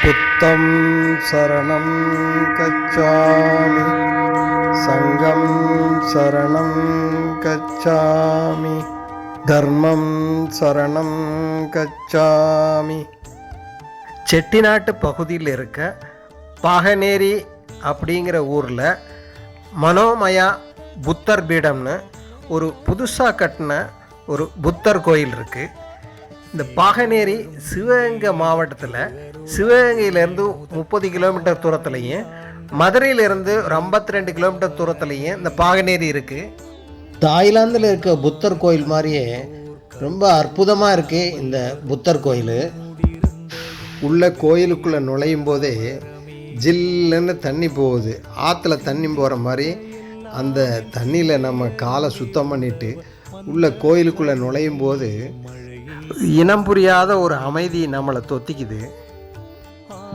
புத்தம் சரணம் கச்சாமி, சங்கம் சரணம் கச்சாமி, தர்மம் சரணம் கச்சாமி. செட்டிநாட்டு பகுதியில் இருக்க பாகனேரி அப்படிங்கிற ஊரில் மனோமயா புத்தர் பீடம்னு ஒரு புதுசாக கட்டின ஒரு புத்தர் கோயில் இருக்குது. இந்த பாகனேரி சிவகங்கை மாவட்டத்தில் சிவகங்கையிலேருந்து 30 கிலோமீட்டர் தூரத்துலையும் மதுரையிலேருந்து ஒரு 52 கிலோமீட்டர் தூரத்துலையும் இந்த பாகனேரி இருக்குது. தாய்லாந்தில் இருக்க புத்தர் கோயில் மாதிரியே ரொம்ப அற்புதமாக இருக்குது இந்த புத்தர் கோயில். உள்ள கோயிலுக்குள்ளே நுழையும் போதே ஜில்லுன்னு தண்ணி போகுது. ஆற்றுல தண்ணி போகிற மாதிரி அந்த தண்ணியில் நம்ம காலை சுத்தம் பண்ணிவிட்டு உள்ள கோயிலுக்குள்ளே நுழையும் போது இனம் புரியாத ஒரு அமைதி நம்மளை தொத்திக்குது.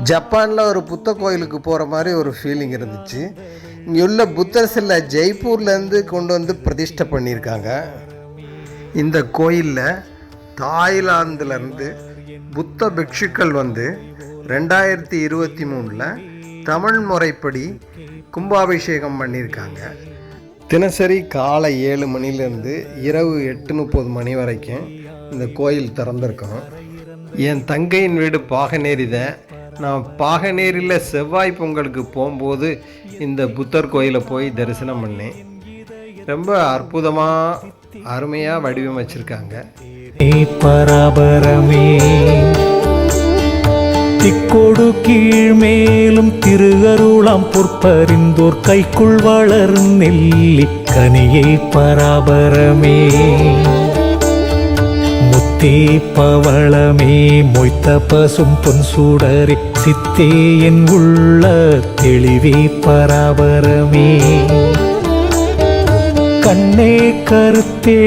ஜப்பானில் ஒரு புத்த கோயிலுக்கு போகிற மாதிரி ஒரு ஃபீலிங் இருந்துச்சு. இங்கே உள்ள புத்தர் சிலை ஜெய்ப்பூர்லேருந்து கொண்டு வந்து பிரதிஷ்டை பண்ணியிருக்காங்க. இந்த கோயிலில் தாய்லாந்துலேருந்து புத்த பிக்ஷுக்கள் வந்து 2023 தமிழ் முறைப்படி கும்பாபிஷேகம் பண்ணியிருக்காங்க. தினசரி காலை 7 மணிலேருந்து இரவு 8:30 மணி வரைக்கும் இந்த கோயில் திறந்திருக்கோம். என் தங்கையின் வீடு பாகனேரி தான். நான் பாகனேரியில் செவ்வாய் பொங்கலுக்கு போகும்போது இந்த புத்தர் கோயிலை போய் தரிசனம் பண்ணேன். ரொம்ப அற்புதமாக அருமையாக வடிவமைச்சிருக்காங்க. பராபரமே திக்கொடு கீழ்மேலும் திருகருளாம் பொற்பறிந்தோர் கைக்குள் வளர் நெல்லி கனியை பராபரமே முத்தே பவளமே மொய்த்த பசும் பொன் சூடரே சித்தே என் உள்ள தெளிவே பராபரமே கண்ணே கருத்தே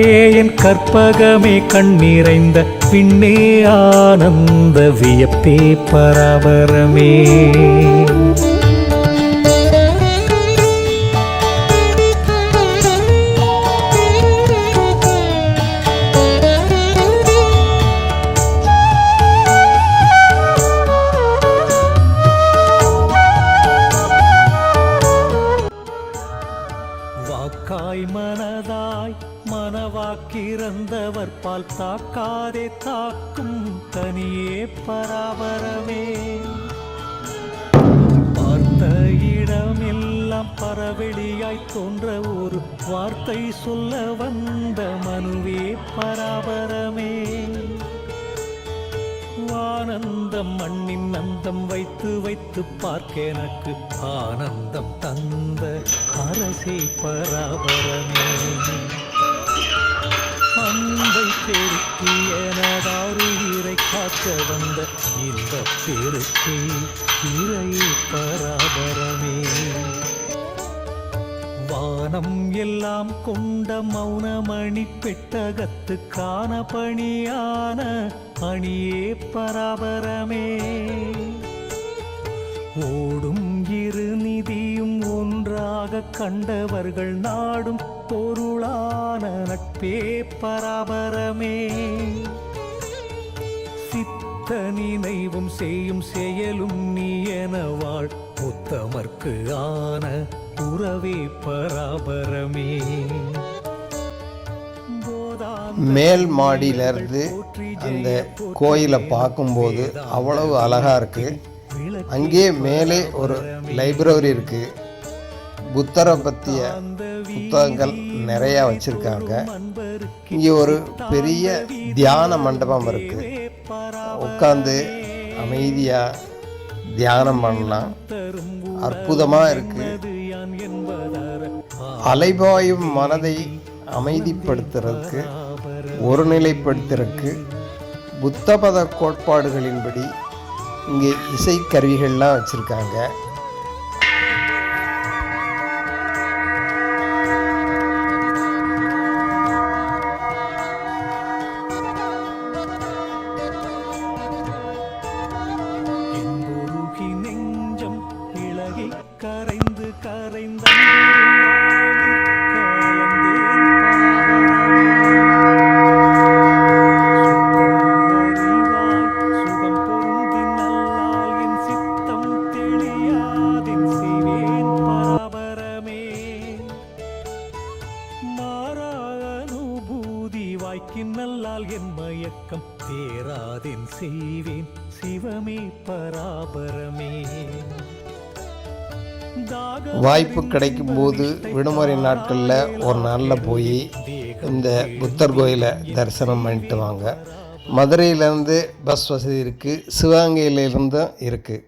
என் கற்பகமே கண்ணிறைந்த பின்னே ஆனந்த வியப்பே பராபரமே மனதாய் மனவாக்கிறந்தவர் பால் தாக்காதே தாக்கும் தனியே பராபரமே பார்த்த இடமெல்லாம் பரவெளியாய் தோன்ற ஒரு வார்த்தை சொல்ல வந்த மனுவே பராபரமே ஆனந்தம் மண்ணின் அந்தம் வைத்து வைத்து பார்க்க எனக்கு ஆனந்தம் தந்த அரசே பராபரமே அன்பை பெருக்கி எனதாறு இறை காக்க வந்த இன்பப் பெருக்கே இறையே பராபரமே வானம் எல்லாம் கொண்ட மௌனமணி பெட்டகத்து காண பணியான அணியே பராபரமே ஓடும் இரு நிதியும் ஒன்றாக கண்டவர்கள் நாடும் பொருளான நட்பே பராபரமே சித்த நினைவும் செய்யும் செயலும் நீ என வாழ் உத்தமர்க்கு ஆன உறவே பராபரமே மேல் மாடியிலேருந்து அந்த கோயிலை பார்க்கும்போது அவ்வளவு அழகாக இருக்குது. அங்கே மேலே ஒரு லைப்ரரி இருக்குது. புத்தரை பற்றிய புத்தகங்கள் நிறையா வச்சுருக்காங்க. இங்கே ஒரு பெரிய தியான மண்டபம் இருக்குது. உட்காந்து அமைதியாக தியானம் பண்ணலாம். அற்புதமாக இருக்குது. அலைபாயும் மனதை அமைதிப்படுத்துறதுக்கு ஒருநிலைப்படுத்துறதுக்கு புத்தபத கோட்பாடுகளின்படி இங்கே இசைக்கருவிகள்லாம் வச்சுருக்காங்க. கரைந்து கரைந்த சுகம் பொருந்தி நல்லால் என் வாய்க்கு நல்லால் என் மயக்கம் தேராதென் செய்வேன் சிவமே பராபரமே. வாய்ப்பு கிடைக்கும் போது விடுமுறை நாட்களில் ஒரு நாளில் போய் இந்த புத்தர் கோயிலை தரிசனம் பண்ணிட்டு வாங்க. மதுரையிலேருந்து பஸ் வசதி இருக்குது, சிவகங்கையிலேருந்தும் இருக்குது.